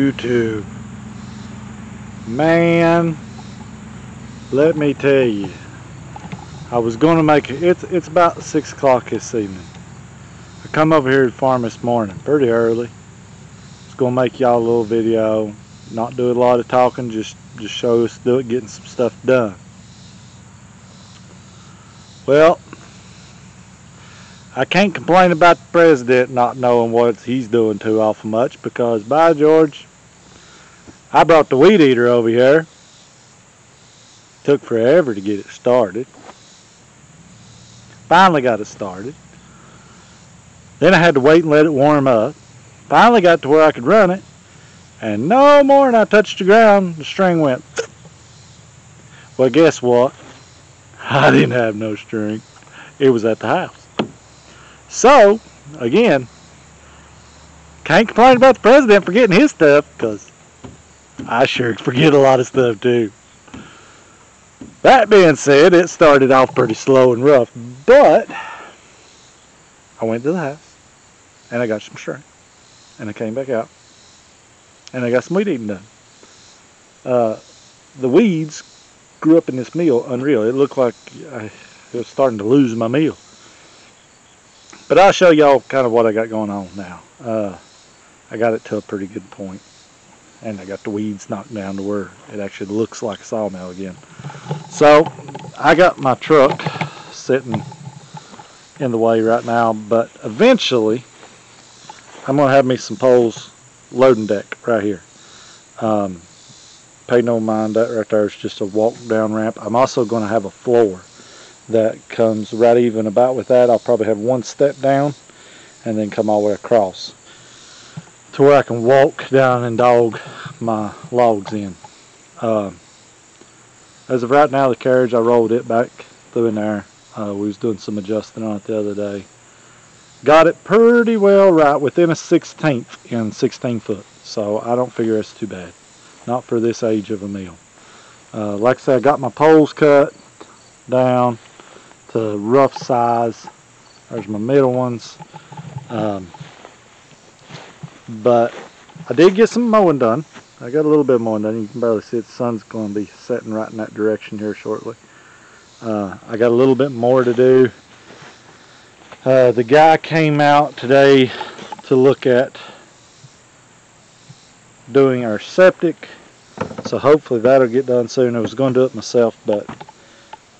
YouTube. Man, let me tell you, I was going to make it. It's about 6 o'clock this evening. I come over here to the farm this morning pretty early. I was going to make y'all a little video, not do a lot of talking, just show us getting some stuff done. Well, I can't complain about the president not knowing what he's doing too awful much, because by George, I brought the weed eater over here. Took forever to get it started. Finally got it started. Then I had to wait and let it warm up. Finally got to where I could run it, and no more than I touched the ground, the string went. Well, guess what? I didn't have no string. It was at the house. So, again, can't complain about the president for getting his stuff, because I sure forget a lot of stuff too. That being said, it started off pretty slow and rough, but I went to the house and I got some string, and I came back out and I got some weed eating done. The weeds grew up in this meal unreal. It looked like I was starting to lose my meal. But I'll show y'all kind of what I got going on now. I got it to a pretty good point, and I got the weeds knocked down to where it actually looks like a sawmill again. So I got my truck sitting in the way right now, but eventually I'm going to have me some poles loading deck right here. Pay no mind, that right there is just a walk down ramp. I'm also going to have a floor that comes right even about with that. I'll probably have one step down and then come all the way across to where I can walk down and dog my logs in. As of right now, the carriage, I rolled it back through in there. We was doing some adjusting on it the other day. Got it pretty well right within a 1/16 in 16 foot, so I don't figure it's too bad. Not for this age of a mill. Like I said, I got my poles cut down to rough size. There's my middle ones. But I did get some mowing done. I got a little bit of mowing done. You can barely see it. The sun's going to be setting right in that direction here shortly. I got a little bit more to do. The guy came out today to look at doing our septic, so hopefully that'll get done soon. I was going to do it myself, but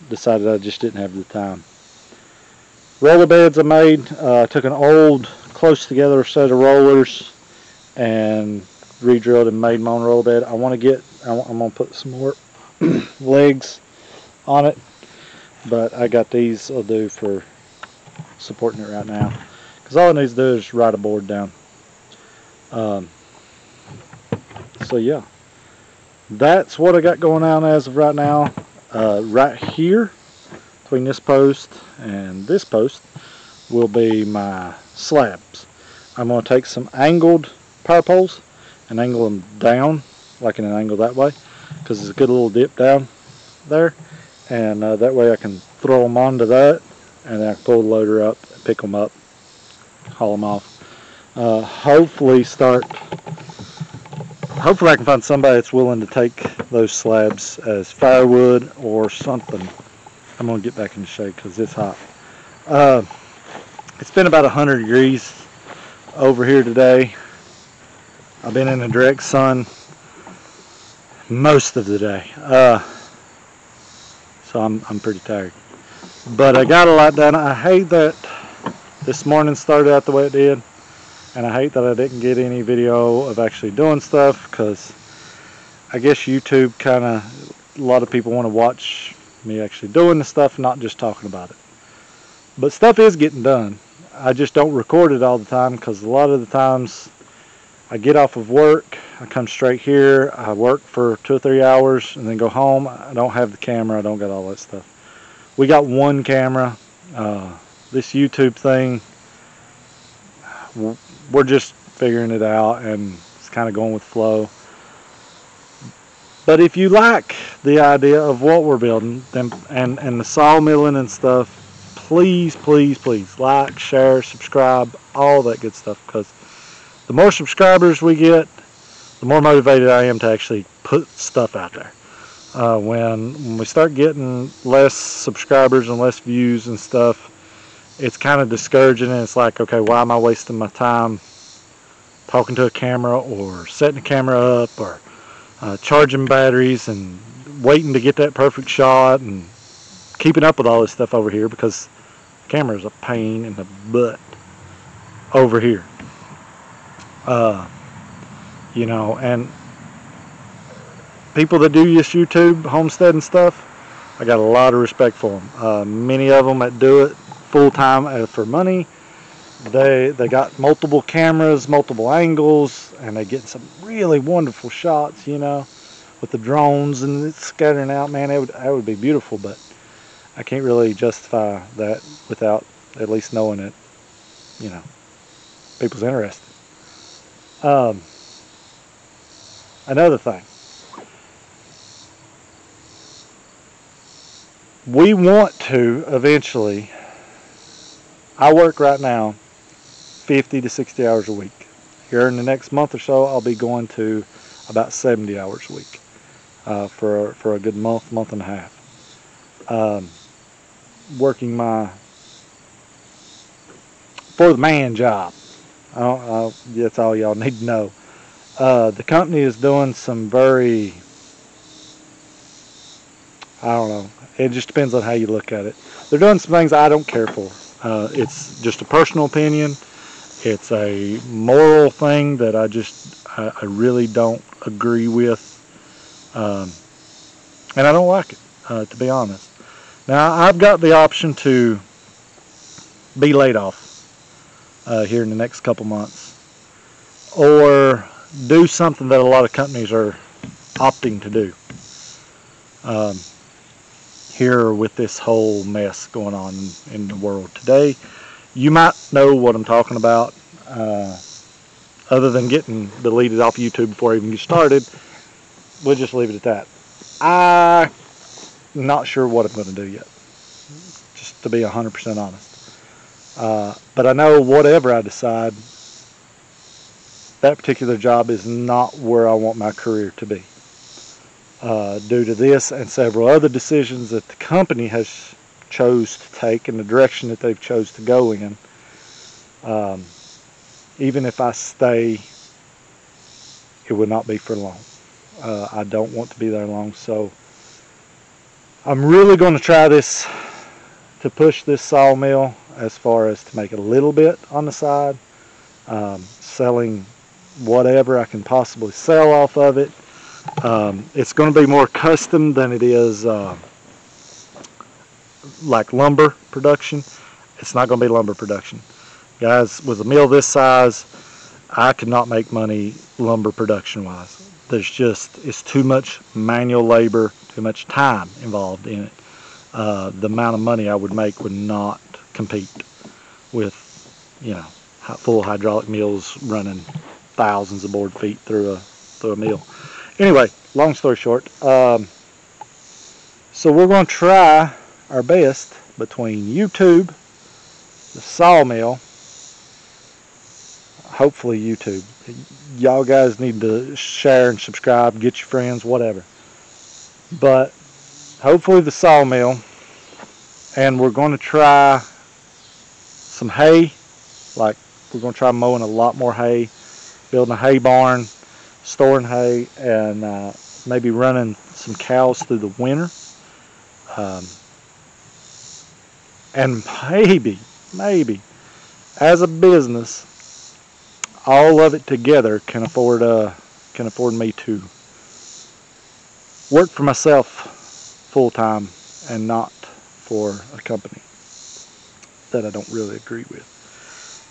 decided I just didn't have the time. Roller beds I made. I took an old close together set of rollers and re-drilled and made my own roller bed. I'm going to put some more legs on it, but I got these will do for supporting it right now, because all it needs to do is ride a board down. So yeah, that's what I got going on as of right now. Right here between this post and this post will be my slabs. I'm going to take some angled power poles and angle them down, like in an angle that way, because there's a good little dip down there, and that way I can throw them onto that, and then I can pull the loader up, pick them up, haul them off. Hopefully I can find somebody that's willing to take those slabs as firewood or something. I'm going to get back in the shade because it's hot. It's been about 100 degrees over here today. I've been in the direct sun most of the day. So I'm pretty tired. But I got a lot done. I hate that this morning started out the way it did. And I hate that I didn't get any video of actually doing stuff, because I guess YouTube kind of, a lot of people want to watch me actually doing the stuff, not just talking about it. But stuff is getting done. I just don't record it all the time, because a lot of the times I get off of work, I come straight here, I work for 2 or 3 hours, and then go home. I don't have the camera, I don't got all that stuff. We got one camera. This YouTube thing, we're just figuring it out, and it's kind of going with flow. But if you like the idea of what we're building and the sawmilling and stuff, please like, share, subscribe, all that good stuff, because the more subscribers we get, the more motivated I am to actually put stuff out there. When we start getting less subscribers and less views and stuff, it's kind of discouraging, and it's like, okay, why am I wasting my time talking to a camera or setting the camera up or charging batteries and waiting to get that perfect shot and keeping up with all this stuff over here, because the camera is a pain in the butt over here. You know, and people that do this YouTube homestead and stuff, I got a lot of respect for them. Many of them that do it full time for money, they got multiple cameras, multiple angles, and they get some really wonderful shots, you know, with the drones and it's scattering out. Man, that would be beautiful, but I can't really justify that without at least knowing it, you know, people's interested. Another thing, we want to eventually, I work right now 50 to 60 hours a week. Here in the next month or so, I'll be going to about 70 hours a week for a good month and a half. Working for the man job. That's all y'all need to know. The company is doing some very, I don't know, it just depends on how you look at it. They're doing some things I don't care for. It's just a personal opinion. It's a moral thing that I really don't agree with. And I don't like it, to be honest. Now, I've got the option to be laid off here in the next couple months, or do something that a lot of companies are opting to do here with this whole mess going on in the world today. You might know what I'm talking about, other than getting deleted off YouTube before I even get started. We'll just leave it at that. I'm not sure what I'm going to do yet, just to be 100% honest. But I know whatever I decide, that particular job is not where I want my career to be. Due to this and several other decisions that the company has chose to take and the direction that they've chose to go in, even if I stay, it would not be for long. I don't want to be there long, so I'm really going to try this, to push this sawmill as far as to make a little bit on the side, selling whatever I can possibly sell off of it. It's going to be more custom than it is like lumber production. It's not going to be lumber production. Guys, with a mill this size, I could not make money lumber production wise. It's too much manual labor, too much time involved in it. The amount of money I would make would not compete with, you know, full hydraulic mills running thousands of board feet through a mill. Anyway, long story short, so we're going to try our best between YouTube, the sawmill, hopefully YouTube. Y'all guys need to share and subscribe, get your friends, whatever. But hopefully the sawmill, and we're going to try some hay. Like, we're going to try mowing a lot more hay, building a hay barn, storing hay, and maybe running some cows through the winter. And maybe, as a business, all of it together can afford me to work for myself full time and not for a company that I don't really agree with.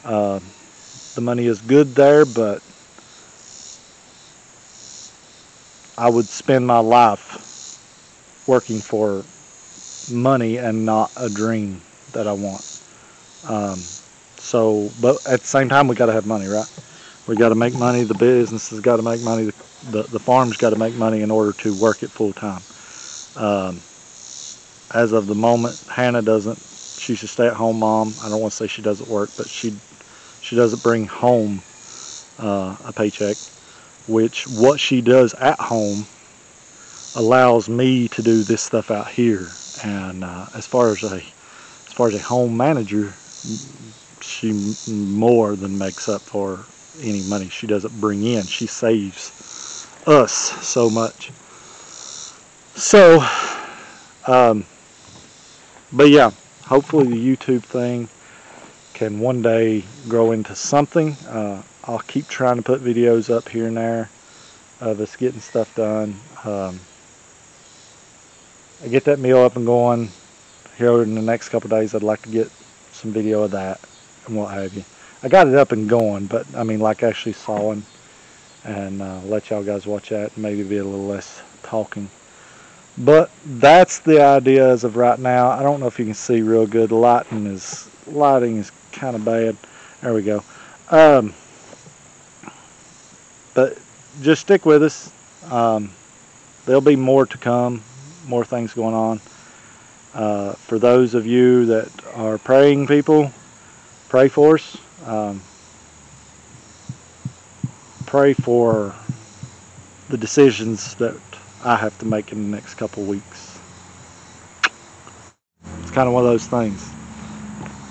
The money is good there, but I would spend my life working for money and not a dream that I want. But at the same time, we got to have money, right? We got to make money. The business has got to make money. The farm's got to make money in order to work it full time. As of the moment, Hannah doesn't. She's a stay-at-home mom. I don't want to say she doesn't work, but she doesn't bring home a paycheck. which what she does at home allows me to do this stuff out here. And as far as a home manager, she more than makes up for any money she doesn't bring in. She saves us so much. So, but yeah, hopefully the YouTube thing can one day grow into something. I'll keep trying to put videos up here and there of us getting stuff done. I get that meal up and going here in the next couple of days. I'd like to get some video of that and what have you. I got it up and going, but I mean, like actually sawing, and let y'all guys watch that and maybe be a little less talking. But that's the idea as of right now. I don't know if you can see real good. The lighting is kind of bad. There we go. But just stick with us. There'll be more to come, more things going on. For those of you that are praying people, pray for us. Pray for the decisions that I have to make in the next couple weeks. It's kind of one of those things.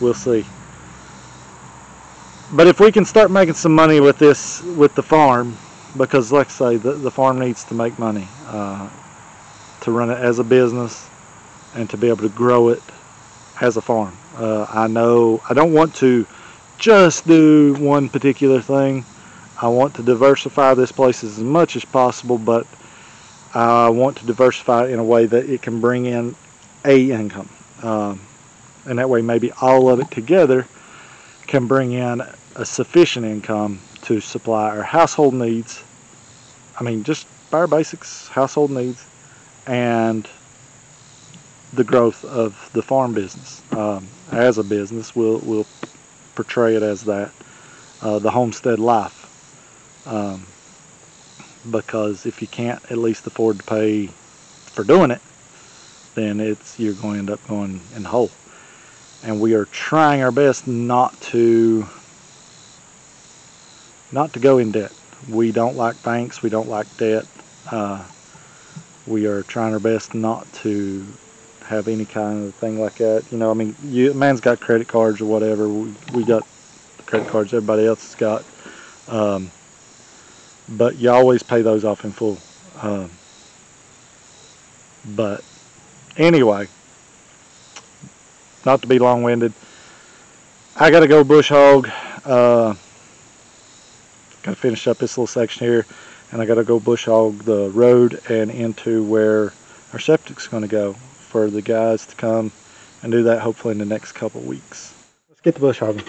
We'll see. But if we can start making some money with this, with the farm, because like I say, the farm needs to make money to run it as a business and to be able to grow it as a farm. I know I don't want to just do one particular thing. I want to diversify this place as much as possible, but I want to diversify it in a way that it can bring in a income. And that way maybe all of it together can bring in a sufficient income to supply our household needs. I mean, just bare basics, household needs, and the growth of the farm business. As a business, we'll portray it as that, the homestead life. Because if you can't at least afford to pay for doing it, then you're going to end up going in the hole. And we are trying our best not to go in debt. We don't like banks. We don't like debt. We are trying our best not to have any kind of thing like that. You know, I mean, man's got credit cards or whatever. We got the credit cards everybody else has got. But you always pay those off in full. But anyway, not to be long-winded, I got to go bush hog. Got to finish up this little section here, and I got to go bush hog the road and into where our septic's going to go for the guys to come and do that hopefully in the next couple weeks. Let's get the bush hogging.